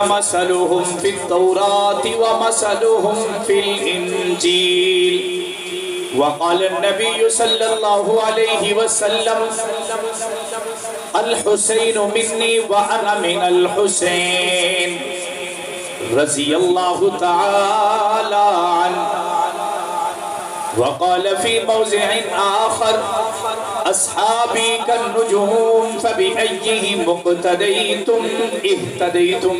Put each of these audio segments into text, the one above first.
مثلهم في التوراة ومثلهم في الإنجيل. وقال النبي صلى الله عليه وسلم الحسين مني وأنا من الحسين رضي الله تعالى عنه. وقال في موضع آخر اصحابی کالنجوم فبأیہم مقتدیتم اہتدیتم.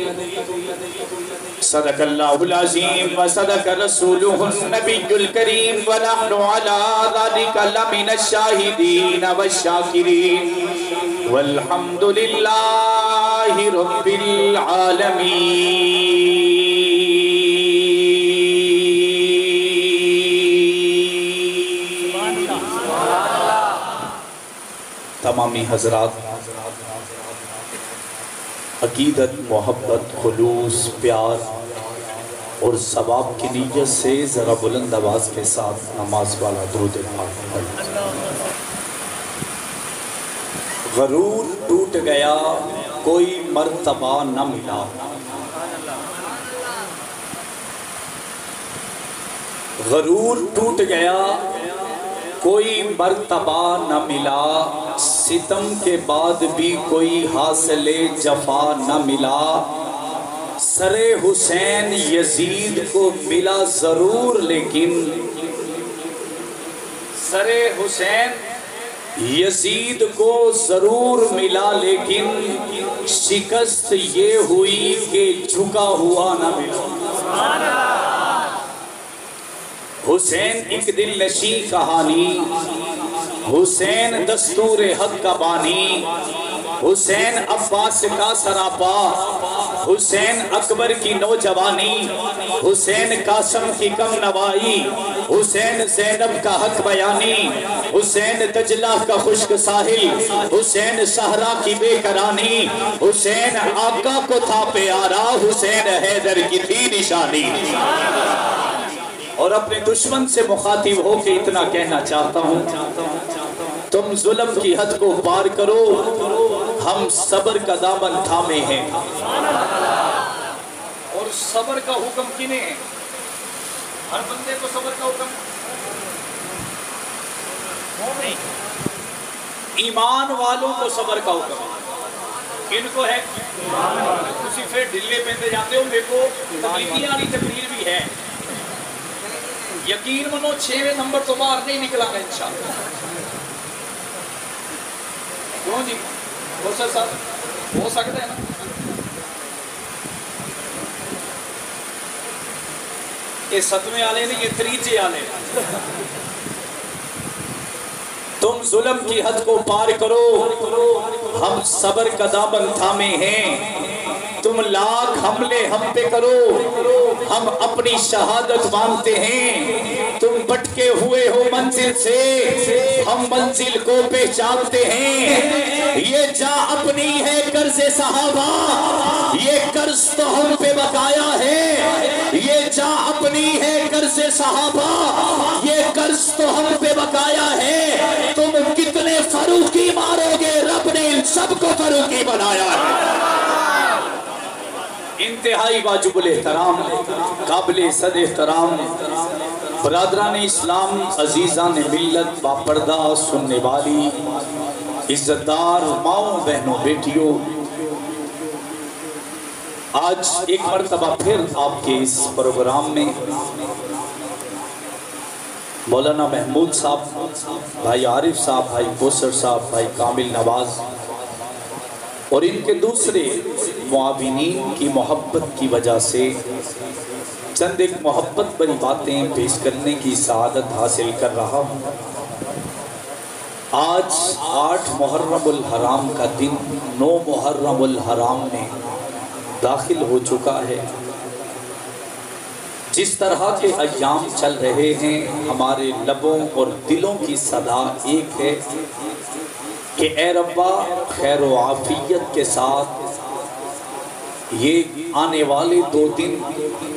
صدق اللہ العظیم وصدق رسولہ النبی الکریم ونحن علی ذلک لمن الشاہدین والشاکرین والحمد للہ رب العالمین. تمامی حضرات، عقیدت، محبت، خلوص، پیار اور ثواب کی نیت سے ذرا بلند آواز کے ساتھ نماز والا درود پاک پڑھیں. غرور ٹوٹ گیا کوئی مرتبہ نہ ملا، غرور ٹوٹ گیا کوئی مرتبہ نہ ملا، ستم کے بعد بھی کوئی حاصل جفا نہ ملا. سر حسین یزید کو ملا ضرور لیکن سر حسین یزید کو ضرور ملا لیکن شکست یہ ہوئی کہ جھکا ہوا نہ ملا. حسین ایک دل نشیں کہانی، حسین دستور حق کا بانی، حسین عباس کا سراپا، حسین اکبر کی نوجوانی، حسین قاسم کی کم نوائی، حسین زینب کا حق بیانی، حسین دجلہ کا خشک ساحل، حسین صحرا کی بے کرانی، حسین آقا کو تھا پیارا، حسین حیدر کی تھی نشانی. اور اپنے دشمن سے مخاطب ہو کے اتنا کہنا چاہتا ہوں، تم ظلم کی حد کو پار کرو، ہم صبر کا دامن تھامے ہیں. اور صبر کا حکم کنے ہے؟ ہر بندے کو صبر کا حکم نہیں، ایمان والوں کو صبر کا حکم ان کو ہے. تسی پھر ڈھلے پہنتے جاتے ہو، دیکھو تبلیغی والی تقریر بھی ہے، یقین منو 6 نمبر تو باہر نہیں نکلا گا انشاءاللہ. کیوں جی؟ ہو سکتا ہے نا؟ یہ 7ویں آلے نہیں، یہ 3 آلے. تم ظلم کی حد کو پار کرو، ہم صبر کا دامن تھامے ہیں. تم لاکھ حملے ہم پہ کرو، ہم اپنی شہادت مانتے ہیں. تم بٹکے ہوئے ہو منزل سے، ہم منزل کو پہچانتے ہیں. یہ جا اپنی ہے قرض صحابہ، یہ قرض تو ہم پہ بقایا ہے. یہ جا اپنی ہے قرض صحابہ، یہ قرض تو ہم پہ بقایا ہے. تم کتنے فاروقی مارو گے، رب نے ان سب کو فاروقی بنایا ہے. انتہائی واجب الاحترام، قابل صد احترام برادران اسلام، عزیزان ملت، باپردہ سننے والی عزتدار ماؤں، بہنوں، بیٹیوں، آج ایک مرتبہ پھر آپ کے اس پروگرام میں مولانا محمود صاحب، بھائی عارف صاحب، بھائی کوثر صاحب، بھائی کامل نواز اور ان کے دوسرے معاونین کی محبت کی وجہ سے چند ایک محبت بڑی باتیں پیش کرنے کی سعادت حاصل کر رہا ہوں. آج 8 محرم الحرام کا دن 9 محرم الحرام میں داخل ہو چکا ہے. جس طرح کے ایام چل رہے ہیں، ہمارے لبوں اور دلوں کی صدا ایک ہے کہ اے ربا خیر و عافیت کے ساتھ یہ آنے والے 2 دن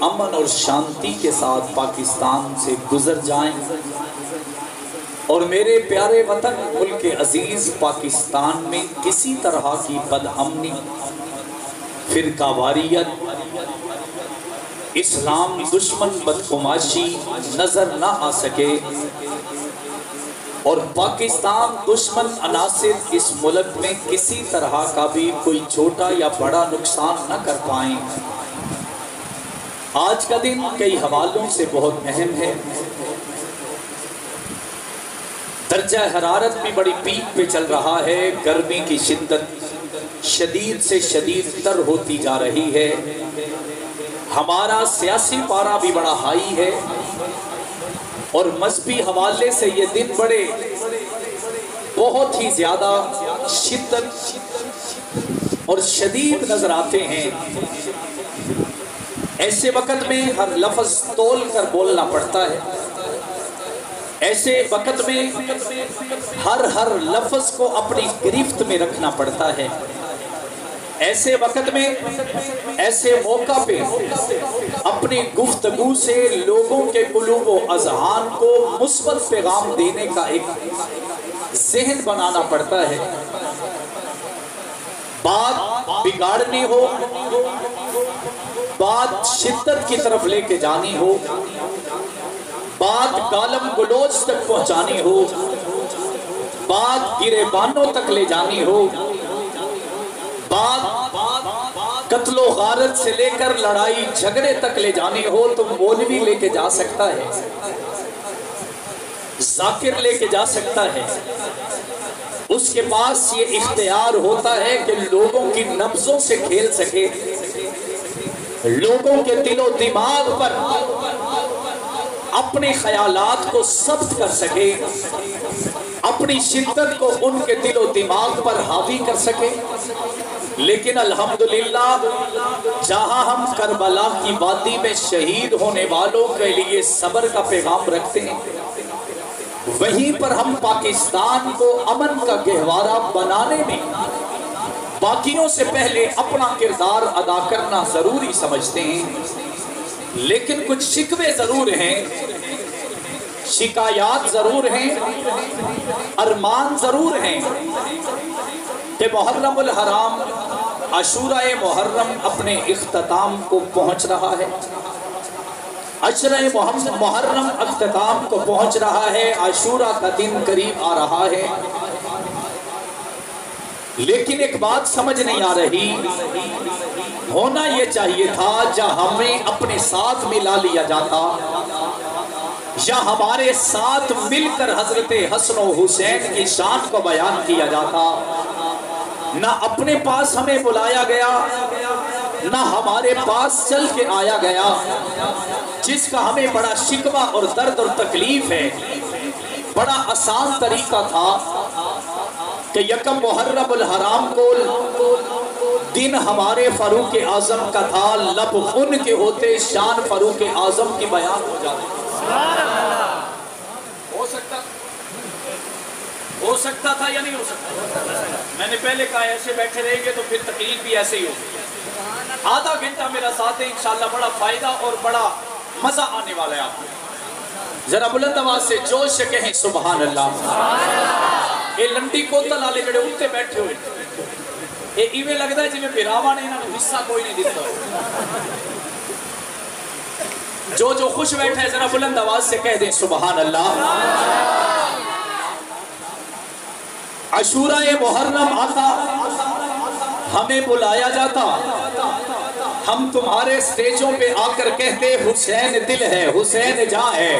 امن اور شانتی کے ساتھ پاکستان سے گزر جائیں، اور میرے پیارے وطن ملک عزیز پاکستان میں کسی طرح کی بد امنی، فرقہ واریت، اسلام دشمن بدگماشی نظر نہ آ سکے اور پاکستان دشمن عناصر اس ملک میں کسی طرح کا بھی کوئی چھوٹا یا بڑا نقصان نہ کر پائیں۔ آج کا دن کئی حوالوں سے بہت اہم ہے۔ درجہ حرارت بھی بڑی پیک پہ چل رہا ہے، گرمی کی شدت شدید سے شدید تر ہوتی جا رہی ہے، ہمارا سیاسی پارہ بھی بڑا ہائی ہے اور مذہبی حوالے سے یہ دن بڑے بہت ہی زیادہ شدت اور شدید نظر آتے ہیں۔ ایسے وقت میں ہر لفظ تول کر بولنا پڑتا ہے، ایسے وقت میں ہر لفظ کو اپنی گرفت میں رکھنا پڑتا ہے، ایسے وقت میں ایسے موقع پہ اپنی گفتگو سے لوگوں کے قلوب و اذہان کو مثبت پیغام دینے کا ایک ذہن بنانا پڑتا ہے۔ بات بگاڑنی ہو، بات شدت کی طرف لے کے جانی ہو، بات گالم گلوچ تک پہنچانی ہو، بات گریبانوں تک لے جانی ہو، بات قتل و غارت سے لے کر لڑائی جھگڑے تک لے جانی ہو تو مولوی لے کے جا سکتا ہے، ذاکر لے کے جا سکتا ہے۔ اس کے پاس یہ اختیار ہوتا ہے کہ لوگوں کی نبضوں سے کھیل سکے، لوگوں کے دل و دماغ پر اپنے خیالات کو ثبت کر سکے، اپنی شدت کو ان کے دل و دماغ پر حاوی کر سکے۔ لیکن الحمدللہ جہاں ہم کربلا کی وادی میں شہید ہونے والوں کے لیے صبر کا پیغام رکھتے ہیں، وہیں پر ہم پاکستان کو امن کا گہوارہ بنانے میں باقیوں سے پہلے اپنا کردار ادا کرنا ضروری سمجھتے ہیں۔ لیکن کچھ شکوے ضرور ہیں، شکایات ضرور ہیں، ارمان ضرور ہیں کہ محرم الحرام عاشورہ محرم اپنے اختتام کو پہنچ رہا ہے، عشرہ محرم اختتام کو پہنچ رہا ہے، عاشورہ کا دن قریب آ رہا ہے۔ لیکن ایک بات سمجھ نہیں آ رہی، ہونا یہ چاہیے تھا جہاں ہمیں اپنے ساتھ ملا لیا جاتا یا ہمارے ساتھ مل کر حضرت حسن و حسین کی شان کو بیان کیا جاتا، نہ اپنے پاس ہمیں بلایا گیا نہ ہمارے پاس چل کے آیا گیا، جس کا ہمیں بڑا شکوہ اور درد اور تکلیف ہے۔ بڑا آسان طریقہ تھا کہ یکم محرم الحرام کو دن ہمارے فاروق اعظم کا تھا، لب ان کے ہوتے شان فاروق اعظم کی بیان ہو جاتی۔ ہو سکتا تھا یا نہیں ہو سکتا؟ میں نے پہلے کہا ایسے بیٹھے رہیں گے تو پھر تکلیف بھی ایسے ہی ہوگی۔ آدھا گھنٹہ میرا ساتھ ہے، انشاءاللہ بڑا فائدہ اور بڑا مزہ آنے والا ہے آپ کو۔ ذرا بلند آواز سے جوش سے کہیں سبحان اللہ۔ یہ لنڈی کوتل والے جڑے اتنے بیٹھے ہوئے یہ ایویں لگتا ہے جی میں براوا نے انہوں نے حصہ کوئی نہیں دیتا۔ جو خوش بیٹھا ہے ذرا بلند آواز سے کہہ دیں سبحان اللہ۔ عاشورہ محرم آتا، ہمیں بلایا جاتا، ہم تمہارے سٹیجوں پہ آ کر کہتے حسین دل ہے، حسین جاں ہے،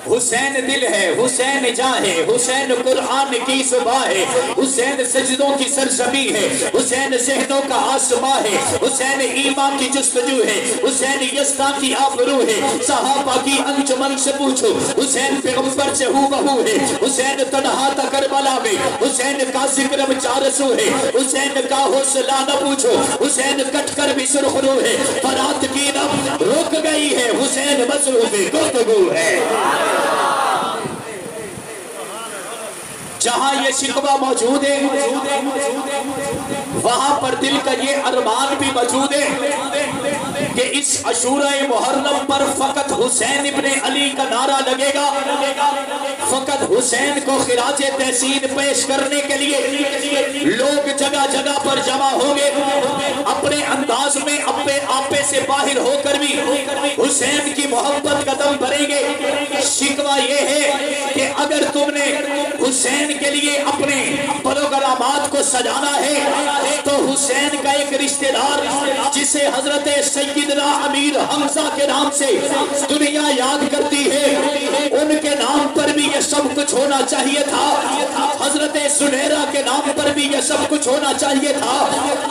حسین دل ہے، حسین جاں ہے، حسین قرآن کی زباں ہے، حسین سجدوں کی سرزمین ہے، حسین ذہنوں کا آسماں ہے، حسین ایمان کی جستجو ہے، حسین یستا کی آبرو ہے، صحابہ کی انجمن سے پوچھو، حسین پیغمبر سے ہو بہو ہے، حسین تنہا تھا کربلا میں، حسین کا ذکر چارسو ہے، حسین کا حوصلہ نہ پوچھو، حسین کٹ کر بھی سرخرو ہے، فرات کی نب رک گئی ہے، حسین مصروف گفتگو ہے۔ جہاں یہ شکوہ موجود ہے وہاں پر دل کا یہ ارمان بھی موجود ہے کہ اس عاشورہ محرم پر فقط حسین ابن علی کا نعرہ لگے گا، فقط حسین کو خراج تحسین پیش کرنے کے لیے لوگ جگہ جگہ پر جمع ہوں گے، اپنے انداز میں اپنے آپے سے باہر ہو کر بھی حسین کی محبت کا دم بھریں گے۔ شکوہ یہ ہے کہ اگر تم نے حسین کے لیے اپنے پروگرامات کو سجانا ہے تو حسین کا ایک رشتہ دار جسے حضرت سیدنا امیر حمزہ کے نام سے دنیا یاد کرتی ہے، ان کے نام پر بھی یہ سب کچھ ہونا چاہیے تھا، حضرت سنیرہ کے نام پر بھی یہ سب کچھ ہونا چاہیے تھا،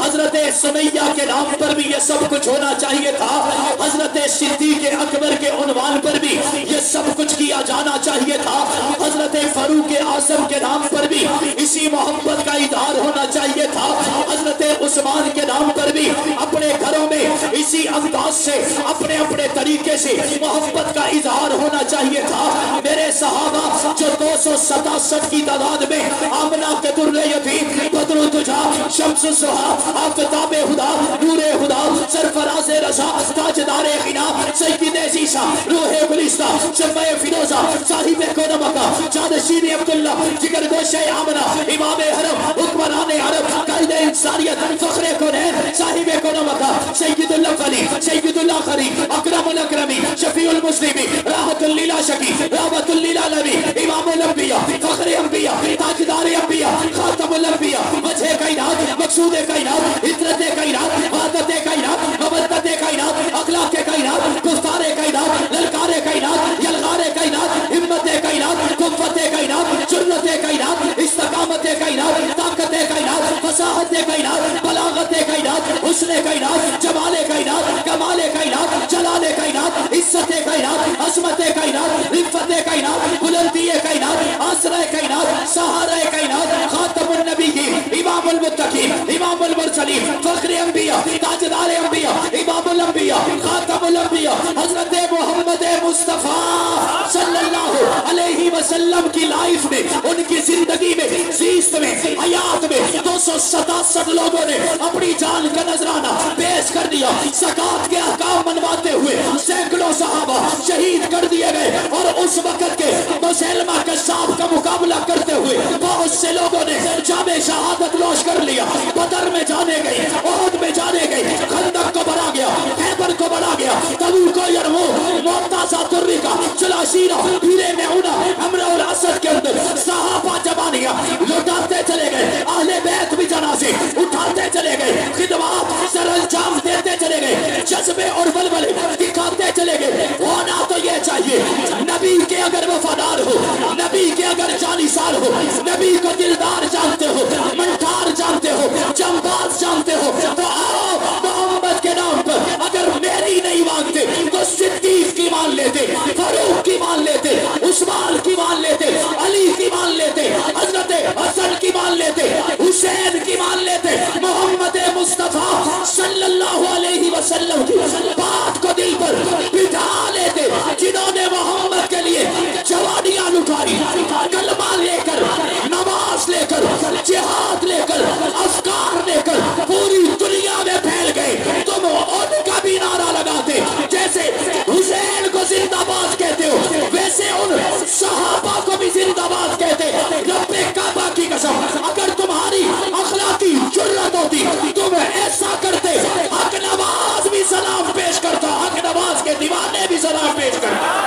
حضرت سمیہ کے نام پر بھی یہ سب کچھ ہونا چاہیے تھا، حضرت صدیق اکبر کے عنوان پر بھی یہ سب کچھ کیا جانا چاہیے تھا، حضرت فاروق اعظم کے نام پر بھی اسی محبت کا اظہار ہونا چاہیے تھا، حضرت عثمان کے نام پر بھی اپنے گھروں میں اسی انداز سے اپنے اپنے طریقے سے محبت کا اظہار ہونا چاہیے تھا۔ میرے صحابہ جو 267 کی تعداد میں آمنہ کے در یتیم، بدر الدجا، شمس الضحیٰ، آفتاب خدا، نور خدا، سرفراز رضا، تاجدار غنا، سید عزیزہ، روح گلستہ، شمع فیروزہ، صاحب کون مکہ، جانشین عبداللہ، جگر گوشہ آمنہ، امام حرم، حکمران عرب، قائد انسانیت، فخر کونین، صاحب کون مکہ، سید اللہ خلی، سید اللہ خلی، اکرم الاکرمی، شفیع المسلمی، راحت للعاشقی، رحمت للعالمین، امام الانبیاء، فخر انبیاء، تاجدار انبیاء، خاتم الانبیاء، وجہ کائنات، مقصود کائنات، عطرت کائنات، وحدت کائنات، مودت کائنات، اخلاق کائنات، گفتار کائنات، للکار کائنات، یلغار کائنات، ہمت کائنات، قوت کائنات، جرأت کائنات، استقامت کائنات، طاقت کائنات، فصاحت کائنات، بلاغت کائنات، حسن کائنات، جمال کائنات، کمال کائنات، جلال کائنات، عزت کائنات، عظمت کائنات، رفت کائنات، بلندی کائنات، آسرہ کائنات، سہارہ کائنات، خاتم النبیین، امام المتقین، امام المرسلین، فخر انبیاء، تاجدار انبیاء، امام الانبیاء، خاتم الانبیاء، حضرت محمد مصطفیٰ صلی اللہ علیہ وسلم کی لائف میں، ان کی زندگی میں، زیست میں، حیات میں 267 لوگوں نے اپنی جان کا نذرانہ پیش کر دیا، زکوٰۃ کے احکام منواتے ہوئے سینکڑوں صحابہ شہید کر دیے گئے، اور اس وقت کے مسلمہ کذاب کا مقابلہ کرتے ہوئے بہت سے لوگوں نے جامِ شہادت نوش کر لیا، بدر میں جانے گئے، احد میں جانے گئے، خندق کو بڑھا گیا، خیبر کو بڑھا گیا، تبوک کو یرموک، معتازہ تربیکہ، چلاشیرہ، پیرے میعونہ، امرہ الاسد کے اندر صحابہ جبانیہ لٹاتے چلے گئے، اہل بیت بھی جنازے اٹھاتے چلے گئے، خدمات سر انجام دیتے چلے گئے، جذبے اور بلبلے دکھاتے چلے گئے۔ ہونا تو یہ چاہیے نبی کے اگر وفادار ہو، نبی کے اگر جانثار ہو، نبی کو دلدار جانتے ہو، منٹار جانتے ہو، جمباز جانتے ہو، تو آؤ محمد کے نام پر اگر میری نہیں مانگتے تو صدیق کی مان لیتے، فاروق کی مان لیتے، عثمان کی مان لیتے، علی کی مان لیتے، حضرت حسن کی مان لیتے، حسین کی مان لیتے، محمد مصطفیٰ صلی اللہ علیہ وسلم کی بات کو دل پر بٹھا لیتے، جنہوں نے محمد کے لیے جوانیاں لٹاری، کلمہ لے کر، نماز لے کر، جہاد لے کر، افکار لے کر پوری دنیا میں پھیل گئے۔ تم ان کا بھی نعرہ لگاتے، جیسے حسین کو زندہ باد کہتے ہو ویسے ان صحابہ کو بھی زندہ باد کہتے۔ رب کعبہ کی قسم اگر تمہاری اخلاقی جرأت ہوتی تم ایسا کرتے، حق نواز بھی سلام پیش کرتا، حق نواز کے دیوانے بھی سلام پیش کرتا۔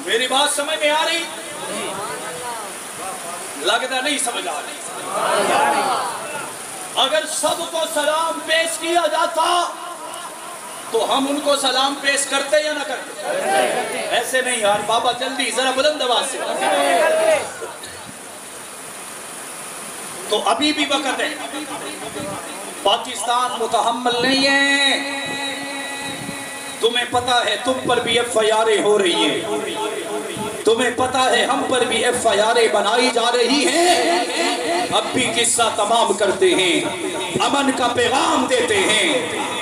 میری بات سمجھ میں آ رہی؟ لگتا نہیں سمجھ آ رہی۔ اگر سب کو سلام پیش کیا جاتا تو ہم ان کو سلام پیش کرتے یا نہ کرتے؟ ایسے نہیں یار بابا، جلدی ذرا بلند آواز سے۔ تو ابھی بھی وقت ہے، پاکستان متحمل نہیں ہے۔ تمہیں پتا ہے تم پر بھی ایف آئی آریں ہو رہی ہیں، تمہیں پتا ہے ہم پر بھی ایف آئی آریں بنائی جا رہی ہیں۔ اب بھی قصہ تمام کرتے ہیں، امن کا پیغام دیتے ہیں،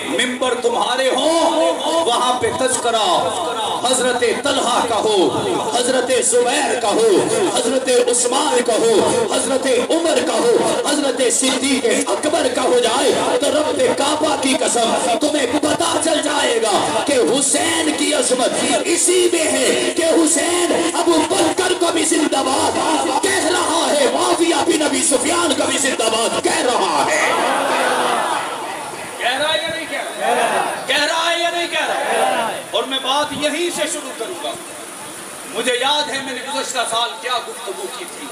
ممبر تمہارے ہوں وہاں پہ تذکرہ حضرت طلحہ کا ہو، حضرت زبیر کا ہو، حضرت عثمان کا ہو، حضرت عمر کا ہو، حضرت صدیق اکبر کا ہو جائے تو رب کعبہ کی قسم تمہیں پتا چل جائے گا کہ حسین کی عظمت اسی میں ہے کہ حسین ابو بکر کو بھی زندہ باد کہہ رہا ہے، معاویہ بن ابی سفیان کو بھی زندہ باد کہہ رہا ہے۔ کہہ رہا ہے یا نہیں کہہ رہا؟ کہہ رہا ہے یا نہیں کہہ رہا؟ اور میں بات یہیں سے شروع کروں گا۔ مجھے یاد ہے میں نے گزشتہ سال کیا گفتگو کی تھی،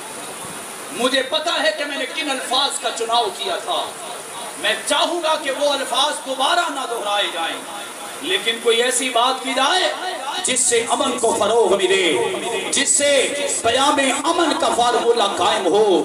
مجھے پتا ہے کہ میں نے کن الفاظ کا چناؤ کیا تھا۔ میں چاہوں گا کہ وہ الفاظ دوبارہ نہ دہرائے جائیں، لیکن کوئی ایسی بات کی جائے جس سے امن کو فروغ ملے، جس سے قیام امن کا فارمولہ قائم ہو۔